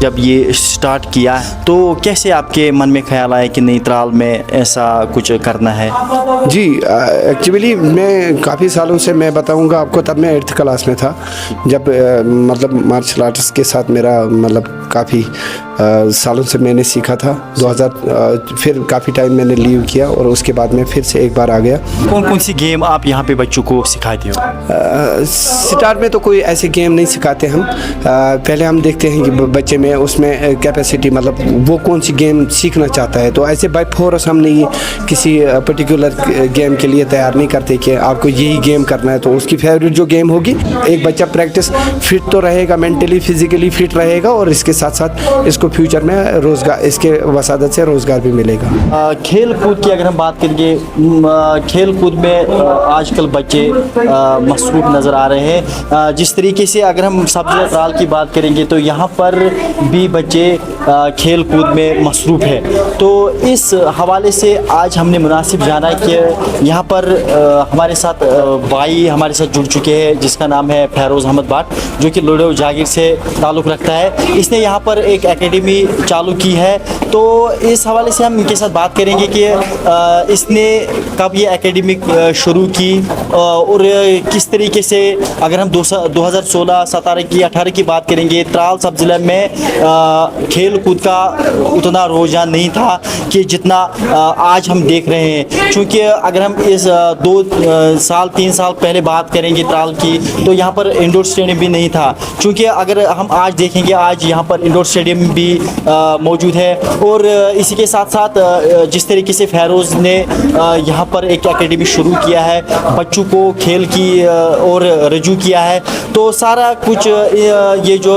जब ये स्टार्ट किया तो कैसे आपके मन में ख्याल आया कि नहीं त्राल में ऐसा कुछ करना है? एक्चुअली मैं काफ़ी सालों से, मैं बताऊंगा आपको, तब मैं 8th क्लास में था जब मतलब मार्शल आर्ट्स के साथ मेरा मतलब काफ़ी सालों से मैंने सीखा था। 2000 फिर काफ़ी टाइम मैंने लीव किया और उसके बाद मैं फिर से एक बार आ गया। कौन कौन सी गेम आप यहाँ पे बच्चों को सिखाते हो? स्टार्ट में तो कोई ऐसे गेम नहीं सिखाते हम। पहले हम देखते हैं कि बच्चे में उसमें कैपेसिटी, मतलब वो कौन सी गेम सीखना चाहता है। तो ऐसे बाय फोर्स हम नहीं किसी पर्टिकुलर गेम के लिए तैयार नहीं करते कि आपको यही गेम करना है। तो उसकी फेवरेट जो गेम होगी, एक बच्चा प्रैक्टिस फिट तो रहेगा, मेंटली फिजिकली फिट रहेगा और इसके साथ साथ इसको फ्यूचर में रोज़गार, इसके वसादत से रोज़गार भी मिलेगा। खेल कूद की अगर हम बात करेंगे, खेल कूद में आजकल बच्चे मसरूफ़ नज़र आ रहे हैं। जिस तरीके से अगर हम सब्ज़ त्राल की बात करेंगे तो यहाँ पर भी बच्चे खेल कूद में मसरूफ़ है। तो इस हवाले से आज हमने मुनासिब जाना कि यहाँ पर हमारे साथ भाई हमारे साथ जुड़ चुके हैं जिसका नाम है फैरोज़ अहमद भाट, जो कि लोडो जागीर से ताल्लुक़ रखता है। इसने यहाँ पर एक एकेडमी चालू की है, तो इस हवाले से हम इनके साथ बात करेंगे कि इसने कब ये एकेडमी शुरू की और किस तरीके से, अगर हम 2016-17 की 18 की बात करेंगे, त्राल सब ज़िले में खेल कूद का उतना रुझान नहीं था कि जितना आज हम देख रहे हैं। चूँकि अगर हम इस 2-3 साल पहले बात करेंगे त्राल की, तो यहाँ पर इंडोर स्टेडियम भी नहीं था। चूँकि अगर हम आज देखेंगे, आज यहाँ पर इंडोर स्टेडियम भी मौजूद है। और इसी के साथ साथ जिस तरीके से फैरोज़ ने यहाँ पर एक एकेडमी शुरू किया है, बच्चों को खेल की और रजू किया है, तो सारा कुछ ये जो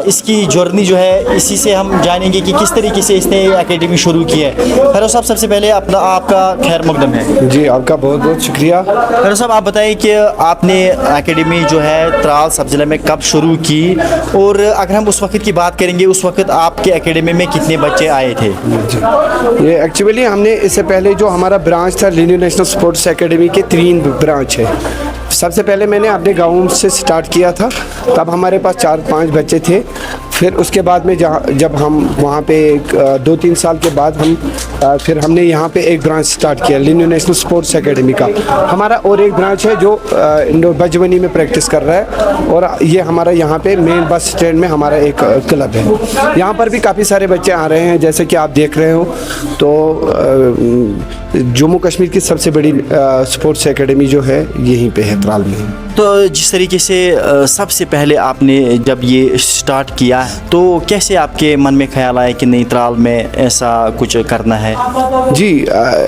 इसकी जर्नी जो है, इसी से हम जानेंगे कि किस तरीके से इसने एकेडमी शुरू की है। फैरोज़ साहब, सबसे पहले आपका खैर मकदम है। जी, आपका बहुत बहुत शुक्रिया। फैरोज़ साहब, आप बताइए कि आपने एकेडमी जो है त्राल सब ज़िले में कब शुरू की, और अगर हम उस वक्त की बात करेंगे, उस वक्त आपके एकेडमी में कितने बच्चे आए थे? ये एक्चुअली हमने इससे पहले जो हमारा ब्रांच था, लीनियर नेशनल स्पोर्ट्स एकेडमी के 3 ब्रांच है। सबसे पहले मैंने अपने गाँव से स्टार्ट किया था, तब हमारे पास 4-5 बच्चे थे। फिर उसके बाद में जब हम वहाँ पे 2-3 साल के बाद फिर हमने यहाँ पे एक ब्रांच स्टार्ट किया, लीनियर नेशनल स्पोर्ट्स एकेडमी का। हमारा और एक ब्रांच है जो इंडोर बजवनी में प्रैक्टिस कर रहा है, और ये हमारा यहाँ पे मेन बस स्टैंड में हमारा एक क्लब है। यहाँ पर भी काफ़ी सारे बच्चे आ रहे हैं, जैसे कि आप देख रहे हो। तो जम्मू कश्मीर की सबसे बड़ी स्पोर्ट्स एकेडमी जो है यहीं पे है, त्राल में। तो जिस तरीके से सबसे पहले आपने जब ये स्टार्ट किया तो कैसे आपके मन में ख्याल आया कि नहीं त्राल में ऐसा कुछ करना है? जी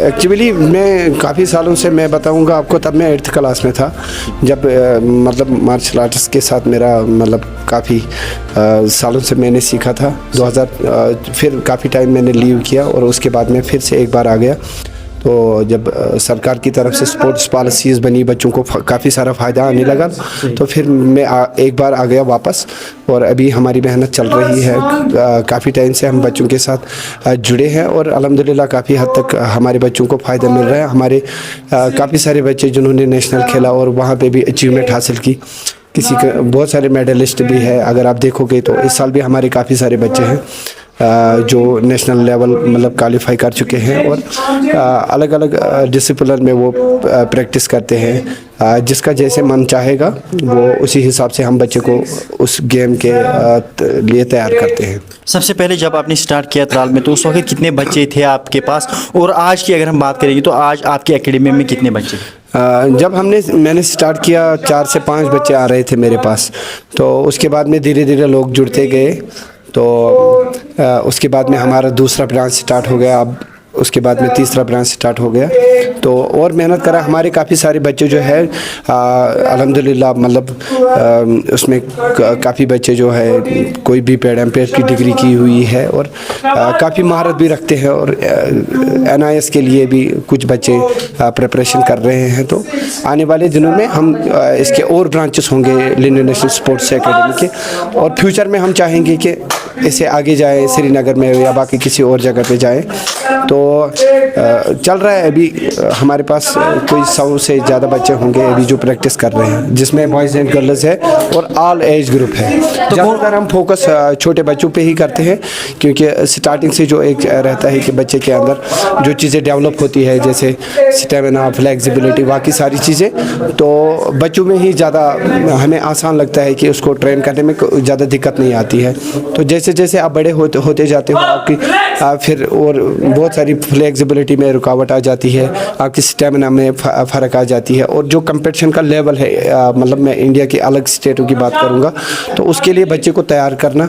एक्चुअली मैं काफ़ी सालों से, मैं बताऊंगा आपको, तब मैं 8th क्लास में था जब मतलब मार्शल आर्ट्स के साथ मेरा मतलब काफ़ी सालों से मैंने सीखा था। 2000 फिर काफ़ी टाइम मैंने लीव किया और उसके बाद मैं फिर से एक बार आ गया। तो जब सरकार की तरफ से स्पोर्ट्स पॉलिसीज़ बनी, बच्चों को काफ़ी सारा फ़ायदा आने लगा, तो फिर मैं एक बार आ गया वापस। और अभी हमारी मेहनत चल रही है, काफ़ी टाइम से हम बच्चों के साथ जुड़े हैं और अल्हम्दुलिल्लाह काफ़ी हद तक हमारे बच्चों को फ़ायदा मिल रहा है। हमारे काफ़ी सारे बच्चे जिन्होंने नेशनल खेला और वहाँ पे भी अचीवमेंट हासिल की, किसी के बहुत सारे मेडलिस्ट भी है। अगर आप देखोगे तो इस साल भी हमारे काफ़ी सारे बच्चे हैं जो नेशनल लेवल मतलब क्वालिफाई कर चुके हैं और अलग अलग डिसिप्लिन में वो प्रैक्टिस करते हैं। जिसका जैसे मन चाहेगा वो उसी हिसाब से हम बच्चे को उस गेम के लिए तैयार करते हैं। सबसे पहले जब आपने स्टार्ट किया त्राल में, तो उस वक्त कितने बच्चे थे आपके पास, और आज की अगर हम बात करेंगे तो आज आपकी एकेडमी में कितने बच्चे? जब मैंने स्टार्ट किया 4 से 5 बच्चे आ रहे थे मेरे पास। तो उसके बाद में धीरे धीरे लोग जुड़ते गए। तो उसके बाद में हमारा दूसरा ब्रांच स्टार्ट हो गया, अब उसके बाद में तीसरा ब्रांच स्टार्ट हो गया। तो और मेहनत करा, हमारे काफ़ी सारे बच्चे जो है अल्हम्दुलिल्लाह मतलब उसमें काफ़ी बच्चे जो है कोई भी पैड की डिग्री की हुई है और काफ़ी महारत भी रखते हैं। और NIS के लिए भी कुछ बच्चे प्रिपरेशन कर रहे हैं। तो आने वाले दिनों में हम इसके और ब्रांचेस होंगे लीनियर नेशनल स्पोर्ट्स एकेडमी के, और फ्यूचर में हम चाहेंगे कि इसे आगे जाए, श्रीनगर में या बाकी किसी और जगह पे जाए। तो चल रहा है अभी हमारे पास कोई 100 से ज़्यादा बच्चे होंगे अभी जो प्रैक्टिस कर रहे हैं, जिसमें बॉयज़ एंड गर्ल्स है और ऑल एज ग्रुप है। तो ज़्यादातर हम फोकस छोटे बच्चों पे ही करते हैं, क्योंकि स्टार्टिंग से जो एक रहता है कि बच्चे के अंदर जो चीज़ें डेवलप होती है, जैसे स्टेमिना, फ्लेक्सिबिलिटी, बाकी सारी चीज़ें, तो बच्चों में ही ज़्यादा हमें आसान लगता है कि उसको ट्रेन करने में ज़्यादा दिक्कत नहीं आती है। तो जैसे जैसे आप बड़े होते जाते हो, आपकी फिर और बहुत सारी फ्लेक्सिबिलिटी में रुकावट आ जाती है, आपकी स्टेमिना में फ़र्क आ जाती है, और जो कंपटीशन का लेवल है, मतलब मैं इंडिया की अलग स्टेटों की बात करूंगा, तो उसके लिए बच्चे को तैयार करना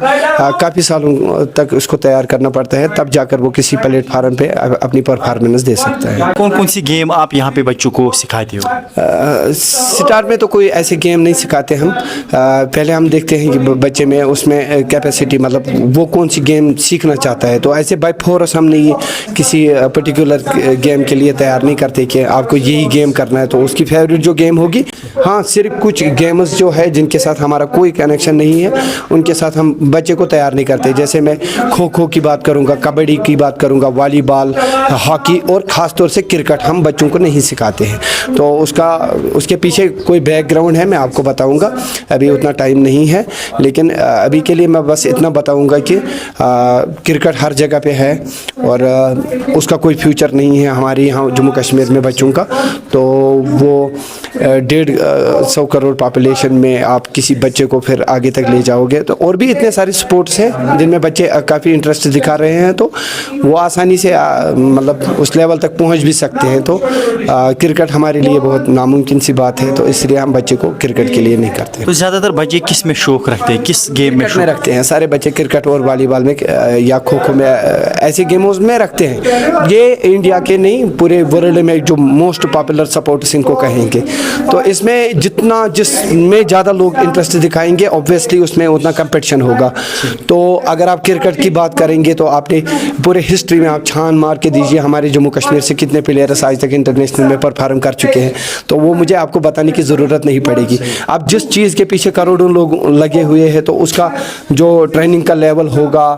काफ़ी सालों तक उसको तैयार करना पड़ता है, तब जाकर वो किसी प्लेटफार्म पे अपनी परफॉर्मेंस दे सकता है। कौन कौन सी गेम आप यहाँ पे बच्चों को सिखाते हो? स्टार्ट में तो कोई ऐसे गेम नहीं सिखाते हम। पहले हम देखते हैं कि बच्चे में उसमें कैपेसिटी, मतलब वो कौन सी गेम सीखना चाहता है। तो ऐसे बाय फोर्स हम नहीं किसी पर्टिकुलर गेम के लिए तैयार नहीं करते कि आपको यही गेम करना है, तो उसकी फेवरेट जो गेम होगी। हाँ, सिर्फ कुछ गेम्स जो है जिनके साथ हमारा कोई कनेक्शन नहीं है, उनके साथ हम बच्चे को तैयार नहीं करते। जैसे मैं खो खो की बात करूँगा, कबड्डी की बात करूँगा, वॉलीबॉल, हॉकी और ख़ास तौर से क्रिकेट हम बच्चों को नहीं सिखाते हैं। तो उसके पीछे कोई बैकग्राउंड है, मैं आपको बताऊंगा, अभी उतना टाइम नहीं है, लेकिन अभी के लिए मैं बस इतना बताऊंगा कि क्रिकेट हर जगह पे है और उसका कोई फ्यूचर नहीं है हमारे यहाँ जम्मू कश्मीर में बच्चों का। तो वो 150 करोड़ पॉपुलेशन में आप किसी बच्चे को फिर आगे तक ले जाओगे। तो और भी इतने सारे स्पोर्ट्स हैं जिनमें बच्चे काफ़ी इंटरेस्ट दिखा रहे हैं, तो वो आसानी से मतलब उस लेवल तक पहुँच भी सकते हैं। तो क्रिकेट हमारे लिए बहुत नामुमकिन सी बात है, तो इसलिए हम बच्चे को क्रिकेट के लिए नहीं करते। तो ज़्यादातर बच्चे किस में शौक रखते हैं, किस गेम में शौक रखते हैं? सारे बच्चे क्रिकेट और वॉलीबॉल में या खो खो में, ऐसे गेमों में रखते हैं। ये इंडिया के नहीं, पूरे वर्ल्ड में जो मोस्ट पॉपुलर स्पोर्ट्स इनको कहेंगे। तो इसमें जिसमें ज़्यादा लोग इंटरेस्ट दिखाएंगे, ऑब्वियसली उसमें उतना कंपटीशन होगा। तो अगर आप क्रिकेट की बात करेंगे तो आपने पूरे हिस्ट्री में आप छान मार के दीजिए हमारे जम्मू कश्मीर से कितने प्लेयर्स आज तक इंटरनेशनल में परफॉर्म कर चुके हैं, तो वो मुझे आपको बताने की ज़रूरत नहीं पड़ेगी। अब जिस चीज़ के पीछे करोड़ों लोग लगे हुए हैं, तो उसका जो ट्रेनिंग का लेवल होगा,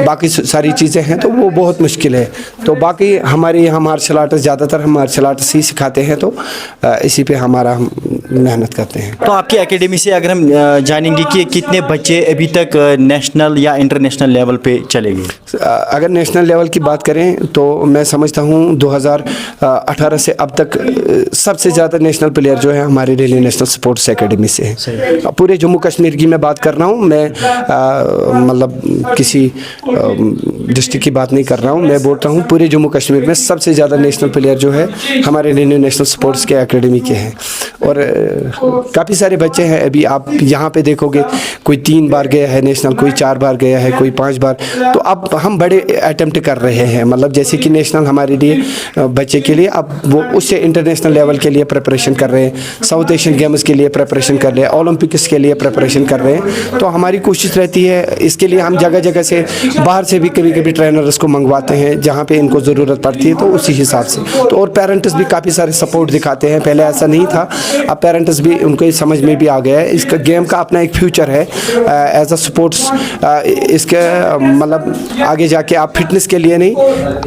बाकी सारी चीज़ें हैं, तो वो बहुत मुश्किल है। तो बाकी हमारे यहाँ मार्शल आर्ट्स, ज़्यादातर हम मार्शल आर्ट्स ही सिखाते हैं, तो इसी पे हमारा हम मेहनत करते हैं। तो आपकी एकेडमी से अगर हम जानेंगे कि कितने बच्चे अभी तक नेशनल या इंटरनेशनल लेवल पे चले गए? अगर नेशनल लेवल की बात करें तो मैं समझता हूँ 2018 से अब तक सबसे ज़्यादा नेशनल प्लेयर जो है हमारे दिल्ली नेशनल स्पोर्ट्स एकेडमी से है। पूरे जम्मू कश्मीर की मैं बात कर रहा हूँ, मैं मतलब किसी डिस्ट्रिक्ट की बात नहीं कर रहा हूँ, मैं बोलता हूँ पूरे जम्मू कश्मीर में सबसे ज़्यादा नेशनल प्लेयर जो है हमारे दिल्ली नेशनल स्पोर्ट्स के एकेडमी के हैं। और काफ़ी सारे बच्चे हैं, अभी आप यहाँ पे देखोगे कोई 3 बार गया है नेशनल, कोई 4 बार गया है, कोई 5 बार। तो अब हम बड़े अटेम्प्ट कर रहे हैं, मतलब जैसे कि नेशनल हमारे लिए बच्चे के लिए, अब वो उससे इंटरनेशनल लेवल के लिए प्रिपरेशन कर रहे हैं, साउथ एशियन गेम्स के लिए प्रिपरेशन कर रहे हैं, ओलंपिक्स के लिए प्रिपरेशन कर रहे हैं। तो हमारी कोशिश रहती है, इसके लिए हम जगह जगह से बाहर से भी कभी कभी ट्रेनर्स को मंगवाते हैं जहाँ पे इनको ज़रूरत पड़ती है, तो उसी हिसाब से। तो और पेरेंट्स भी काफ़ी सारे सपोर्ट दिखाते हैं, पहले ऐसा नहीं था, अब पेरेंट्स भी उनको समझ में भी आ गया है इसका गेम का अपना एक फ्यूचर है एज अ स्पोर्ट्स। इसके मतलब आगे जाके आप फिटनेस के लिए नहीं,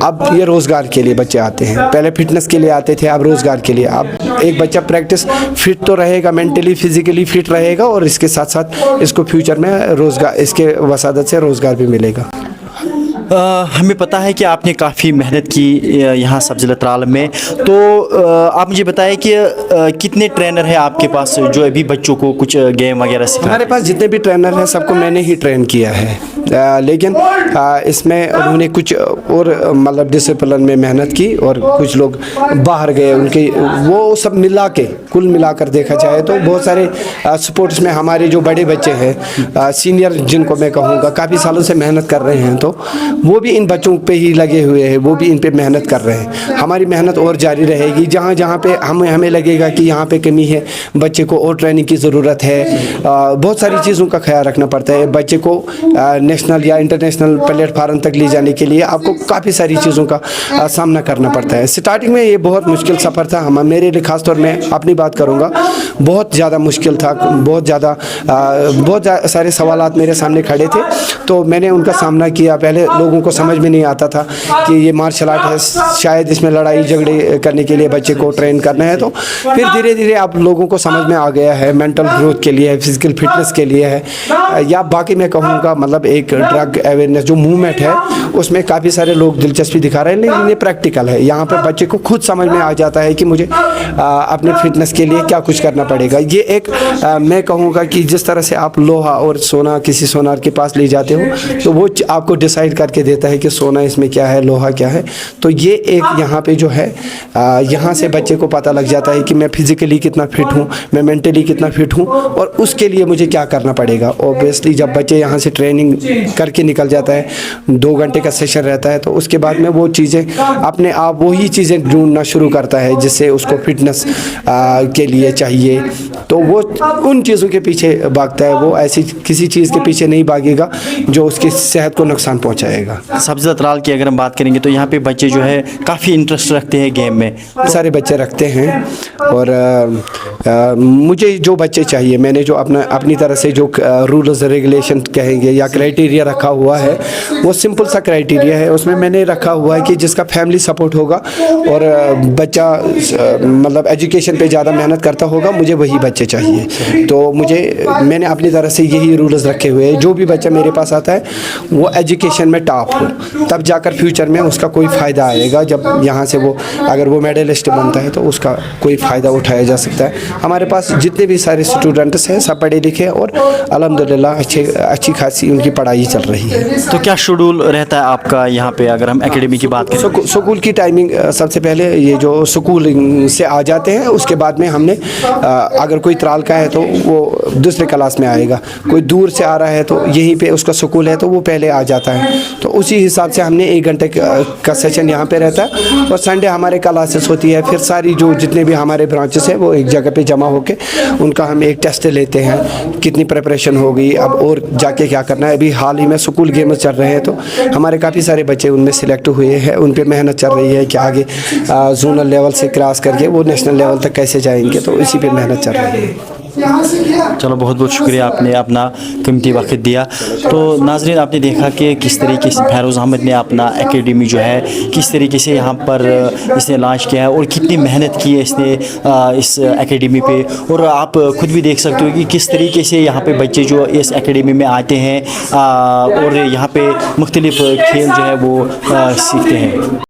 अब ये रोज़गार के लिए बच्चे आते हैं। पहले फिटनेस के लिए आते थे, अब रोज़गार के लिए। अब एक बच्चा प्रैक्टिस फिट तो रहेगा, मेंटली फिजिकली फिट रहेगा, और इसके साथ साथ इसको फ्यूचर में रोज़गार, इसके वसादत से रोज़गार भी मिलेगा। हमें पता है कि आपने काफ़ी मेहनत की यहाँ सब ज़िला त्राल में, तो आप मुझे बताएं कि कितने ट्रेनर हैं आपके पास जो अभी बच्चों को कुछ गेम वगैरह सिखाते हैं? हमारे पास जितने भी ट्रेनर हैं सबको मैंने ही ट्रेन किया है, लेकिन इसमें उन्होंने कुछ और मतलब डिसिप्लिन में मेहनत की, और कुछ लोग बाहर गए, उनके वो सब मिला के कुल मिलाकर देखा जाए तो बहुत सारे स्पोर्ट्स में हमारे जो बड़े बच्चे हैं, सीनियर जिनको मैं कहूँगा काफ़ी सालों से मेहनत कर रहे हैं, तो वो भी इन बच्चों पे ही लगे हुए हैं, वो भी इन पे मेहनत कर रहे हैं। हमारी मेहनत और जारी रहेगी, जहाँ जहाँ पे हमें लगेगा कि यहाँ पे कमी है, बच्चे को और ट्रेनिंग की ज़रूरत है। बहुत सारी चीज़ों का ख्याल रखना पड़ता है। बच्चे को नेशनल या इंटरनेशनल प्लेटफार्म तक ले जाने के लिए आपको काफ़ी सारी चीज़ों का सामना करना पड़ता है। स्टार्टिंग में ये बहुत मुश्किल सफ़र था मेरे लिए, ख़ास तौर में अपनी बात करूँगा, बहुत ज़्यादा मुश्किल था, बहुत सारे सवालात मेरे सामने खड़े थे, तो मैंने उनका सामना किया। पहले लोगों को समझ में नहीं आता था कि ये मार्शल आर्ट है, शायद इसमें लड़ाई झगड़े करने के लिए बच्चे को ट्रेन करना है, तो फिर धीरे धीरे आप लोगों को समझ में आ गया है, मेंटल ग्रोथ के लिए है, फिजिकल फिटनेस के लिए है, या बाकी मैं कहूँगा मतलब एक ड्रग अवेयरनेस जो मूवमेंट है उसमें काफ़ी सारे लोग दिलचस्पी दिखा रहे हैं, लेकिन ये प्रैक्टिकल है। यहाँ पर बच्चे को खुद समझ में आ जाता है कि मुझे अपने फिटनेस के लिए क्या कुछ करना पड़ेगा। ये एक मैं कहूँगा कि जिस तरह से आप लोहा और सोना किसी सोनार के पास ले जाते हो तो वो आपको डिसाइड करके देता है कि सोना इसमें क्या है, लोहा क्या है। तो ये एक यहाँ पे जो है यहाँ से बच्चे को पता लग जाता है कि मैं फिज़िकली कितना फिट हूँ, मैं मेंटली कितना फिट हूँ, और उसके लिए मुझे क्या करना पड़ेगा। ऑब्वियसली जब बच्चे यहाँ से ट्रेनिंग करके निकल जाता है, 2 घंटे का सेशन रहता है, तो उसके बाद में वो चीज़ें अपने आप वही चीज़ें ढूंढना शुरू करता है जिससे उसको फिटनेस के लिए चाहिए, तो वो उन चीज़ों के पीछे भागता है। वो ऐसी किसी चीज़ के पीछे नहीं भागेगा जो उसकी सेहत को नुकसान पहुंचाएगा। सब्ज़ा तराल की अगर हम बात करेंगे तो यहाँ पे बच्चे जो है काफ़ी इंटरेस्ट रखते हैं गेम में, सारे बच्चे रखते हैं, और मुझे जो बच्चे चाहिए, मैंने जो अपनी तरह से जो रूल्स रेगुलेशन कहेंगे या क्राइटेरिया रखा हुआ है, वो सिंपल सा क्राइटेरिया है। उसमें मैंने रखा हुआ है कि जिसका फैमिली सपोर्ट होगा और बच्चा मतलब एजुकेशन पे ज़्यादा मेहनत करता होगा, मुझे वही बच्चे चाहिए। तो मैंने अपनी तरह से यही रूल्स रखे हुए हैं, जो भी बच्चा मेरे पास आता है वो एजुकेशन में टॉप हो, तब जाकर फ्यूचर में उसका कोई फ़ायदा आएगा। जब यहाँ से वो अगर वो मेडलिस्ट बनता है तो उसका कोई फ़ायदा उठाया जा सकता है। हमारे पास जितने भी सारे स्टूडेंट्स हैं सब पढ़े लिखे और अल्हम्दुलिल्लाह अच्छी खासी उनकी पढ़ाई चल रही है। तो क्या शेड्यूल रहता है आपका यहाँ पे अगर हम एकेडमी की बात करें? स्कूल की टाइमिंग सबसे पहले ये जो स्कूल से आ जाते हैं, उसके बाद में हमने अगर कोई त्राल का है तो वो दूसरे क्लास में आएगा, कोई दूर से आ रहा है तो यहीं पे उसका स्कूल है तो वो पहले आ जाता है। तो उसी हिसाब से हमने 1 घंटे का सेशन यहाँ पे रहता है, और संडे हमारे क्लासेस होती है। फिर सारी जो जितने भी हमारे ब्रांचेस हैं वो एक जगह पे जमा होके उनका हम एक टेस्ट लेते हैं, कितनी प्रिपरेशन हो गई, अब और जाके क्या करना है। अभी हाल ही में स्कूल गेम्स चल रहे हैं तो हमारे काफ़ी सारे बच्चे उनमें सिलेक्ट हुए हैं, उन पर मेहनत चल रही है कि आगे जोनल लेवल से क्रॉस करके वो नेशनल लेवल तक कैसे जाएंगे, तो इसी पे मेहनत चल रही है। चलो बहुत बहुत शुक्रिया, आपने अपना कीमती वक्त दिया। तो नाज़रीन, आपने देखा कि किस तरीके से फैरोज़ अहमद ने अपना एकेडमी जो है किस तरीके से यहाँ पर इसने लॉन्च किया है और कितनी मेहनत की है इसने इस एकेडमी पे। और आप खुद भी देख सकते हो कि किस तरीके से यहाँ पे बच्चे जो इस एकेडमी में आते हैं और यहाँ पे मुख्तलिफ़ खेल जो है वो सीखते हैं।